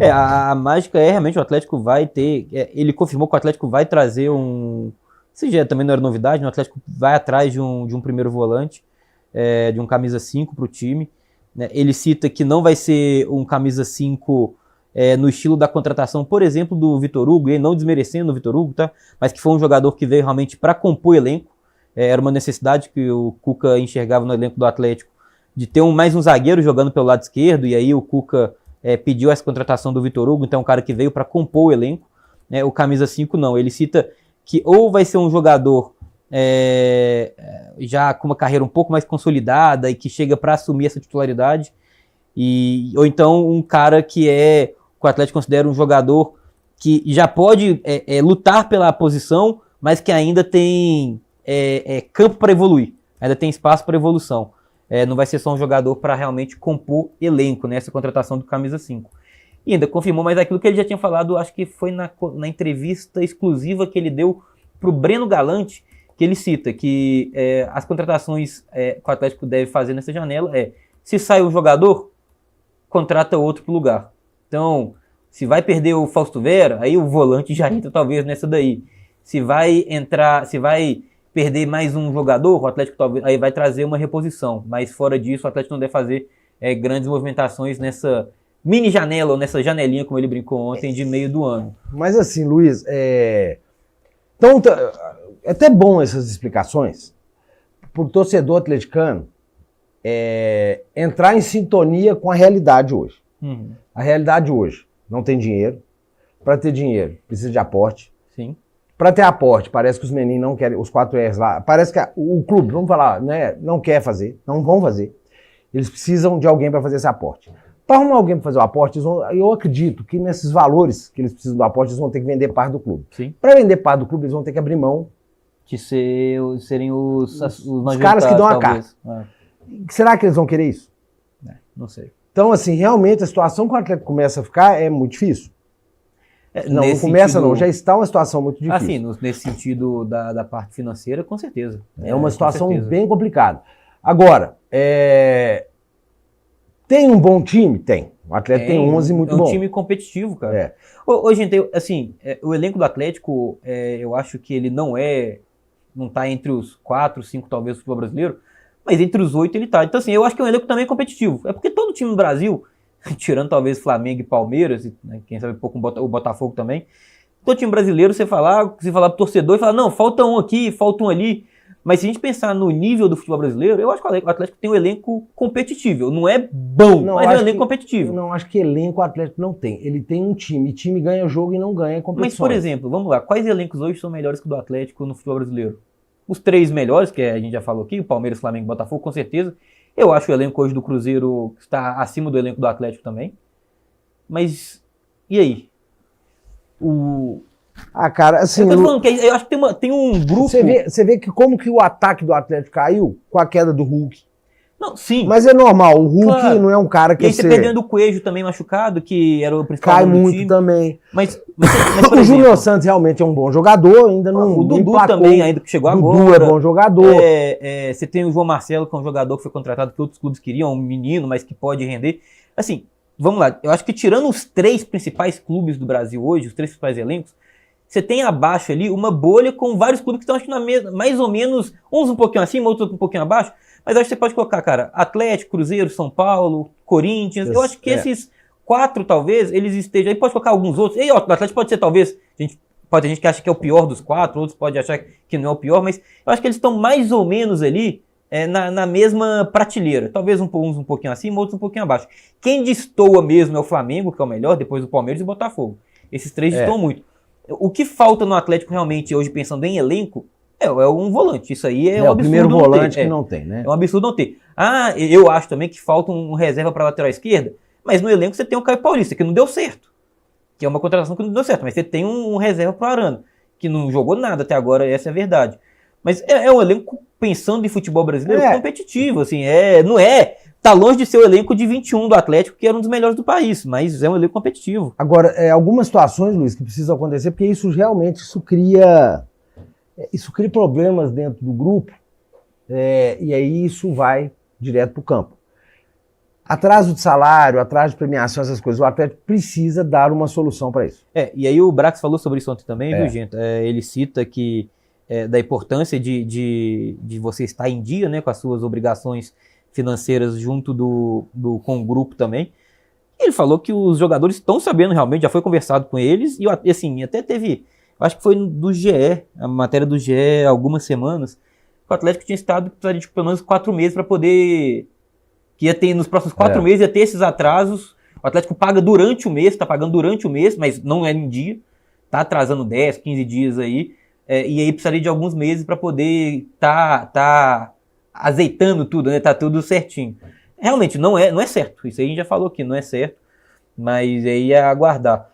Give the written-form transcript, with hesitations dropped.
A mágica é realmente o Atlético vai ter. Ele confirmou que o Atlético vai trazer um. Isso já também não era novidade, né? O Atlético vai atrás de um primeiro volante, de um camisa 5 para o time. Né? Ele cita que não vai ser um camisa 5 no estilo da contratação, por exemplo, do Vitor Hugo, e não desmerecendo o Vitor Hugo, tá? Mas que foi um jogador que veio realmente para compor elenco. Era uma necessidade que o Cuca enxergava no elenco do Atlético de ter mais um zagueiro jogando pelo lado esquerdo, e aí o Cuca pediu essa contratação do Vitor Hugo, então é um cara que veio para compor o elenco. Né? O camisa 5 não, ele cita que ou vai ser um jogador já com uma carreira um pouco mais consolidada e que chega para assumir essa titularidade, ou então um cara que o Atlético considera um jogador que já pode lutar pela posição, mas que ainda tem campo para evoluir, ainda tem espaço para evolução. Não vai ser só um jogador para realmente compor elenco, né, essa contratação do camisa 5. E ainda confirmou mais aquilo que ele já tinha falado, acho que foi na entrevista exclusiva que ele deu para o Breno Galante, que ele cita que as contratações que o Atlético deve fazer nessa janela se sai um jogador, contrata outro para o lugar. Então, se vai perder o Fausto Vera, aí o volante já entra talvez nessa daí. Se vai perder mais um jogador, o Atlético talvez aí vai trazer uma reposição. Mas fora disso, o Atlético não deve fazer grandes movimentações nessa mini janela, ou nessa janelinha, como ele brincou ontem, de meio do ano. Mas assim, Luiz, então, é até bom essas explicações para o torcedor atleticano entrar em sintonia com a realidade hoje. A realidade hoje não tem dinheiro. Para ter dinheiro, precisa de aporte. Sim. Para ter aporte, parece que os meninos não querem, os 4 R's lá, parece que o clube, vamos falar, né, não quer fazer, não vão fazer. Eles precisam de alguém para fazer esse aporte. Para arrumar alguém para fazer o aporte, eu acredito que nesses valores que eles precisam do aporte, eles vão ter que vender parte do clube. Para vender parte do clube, eles vão ter que abrir mão. De serem os caras que dão a cara. Será que eles vão querer isso? Não sei. Então, assim, realmente a situação que o Atlético começa a ficar é muito difícil. Não começa sentido, não, já está uma situação muito difícil. Assim, nesse sentido da parte financeira, com certeza. É uma situação bem complicada. Agora, tem um bom time? Tem. O Atlético tem 11 muito bom. É um time competitivo, cara. Ô, gente, assim, o elenco do Atlético, eu acho que ele não está entre os 4, 5 talvez do futebol brasileiro, mas entre os 8 ele está. Então, assim, eu acho que é um elenco também competitivo. É porque todo time no Brasil, tirando talvez Flamengo e Palmeiras, né, quem sabe um pouco o Botafogo também, todo time brasileiro, você falar pro torcedor e falar, não, falta um aqui, falta um ali. Mas se a gente pensar no nível do futebol brasileiro, eu acho que o Atlético tem um elenco competitivo. Não é bom, mas é um elenco competitivo. Não, acho que elenco o Atlético não tem. Ele tem um time. time ganha jogo e não ganha competições. Mas, por exemplo, vamos lá. Quais elencos hoje são melhores que o do Atlético no futebol brasileiro? Os 3 melhores, que a gente já falou aqui, o Palmeiras, Flamengo e Botafogo, com certeza. Eu acho o elenco hoje do Cruzeiro está acima do elenco do Atlético também. Mas, e aí? Cara, assim... Eu acho que tem um grupo... Você vê que como que o ataque do Atlético caiu com a queda do Hulk. Não, sim. Mas é normal, o Hulk não é um cara que... E aí você perdendo o Coelho também machucado, que era o principal cai muito time. Também. Mas o Júnior Santos realmente é um bom jogador, ainda não... O Dudu também, ainda que chegou agora. O Dudu é bom jogador. Você tem o João Marcelo, que é um jogador que foi contratado que outros clubes queriam, um menino, mas que pode render. Assim, vamos lá. Eu acho que tirando os 3 principais clubes do Brasil hoje, os 3 principais elencos, você tem abaixo ali uma bolha com vários clubes que estão, acho que na mesma, mais ou menos, uns um pouquinho acima, outros um pouquinho abaixo, mas acho que você pode colocar, cara, Atlético, Cruzeiro, São Paulo, Corinthians, eu acho que esses 4, talvez, eles estejam, aí pode colocar alguns outros, e o Atlético pode ser, talvez, pode ter gente que acha que é o pior dos 4, outros podem achar que não é o pior, mas eu acho que eles estão mais ou menos ali, na mesma prateleira, talvez uns um pouquinho acima, outros um pouquinho abaixo. Quem destoa mesmo é o Flamengo, que é o melhor, depois o Palmeiras e o Botafogo. Esses 3 destoam muito. O que falta no Atlético realmente hoje, pensando em elenco, é um volante. Isso aí é um absurdo. O primeiro volante que não tem, né? É um absurdo não ter. Eu acho também que falta um reserva para a lateral esquerda, mas no elenco você tem o Caio Paulista, que não deu certo. Que é uma contratação que não deu certo, mas você tem um reserva para o Arana, que não jogou nada até agora, essa é a verdade. Mas é um elenco, pensando em futebol brasileiro, competitivo, assim, tá longe de ser o elenco de 21 do Atlético, que era um dos melhores do país, mas é um elenco competitivo. Agora, algumas situações, Luiz, que precisam acontecer, porque isso cria problemas dentro do grupo, e aí isso vai direto para o campo. Atraso de salário, atraso de premiação, essas coisas. O Atlético precisa dar uma solução para isso. E aí o Brax falou sobre isso ontem também, viu, gente? Ele cita que da importância de você estar em dia, né, com as suas obrigações financeiras junto com o grupo também. E ele falou que os jogadores estão sabendo realmente, já foi conversado com eles, e assim, até teve, acho que foi do GE, a matéria do GE, algumas semanas, que o Atlético tinha estado precisaria de pelo menos 4 meses para poder, que ia ter, nos próximos 4 meses ia ter esses atrasos. O Atlético paga durante o mês, está pagando durante o mês, mas não é em dia, tá atrasando 10, 15 dias aí, e aí precisaria de alguns meses para poder tá azeitando tudo, né? Tá tudo certinho. Realmente não é certo. Isso aí a gente já falou aqui, não é certo. Mas aí é aguardar.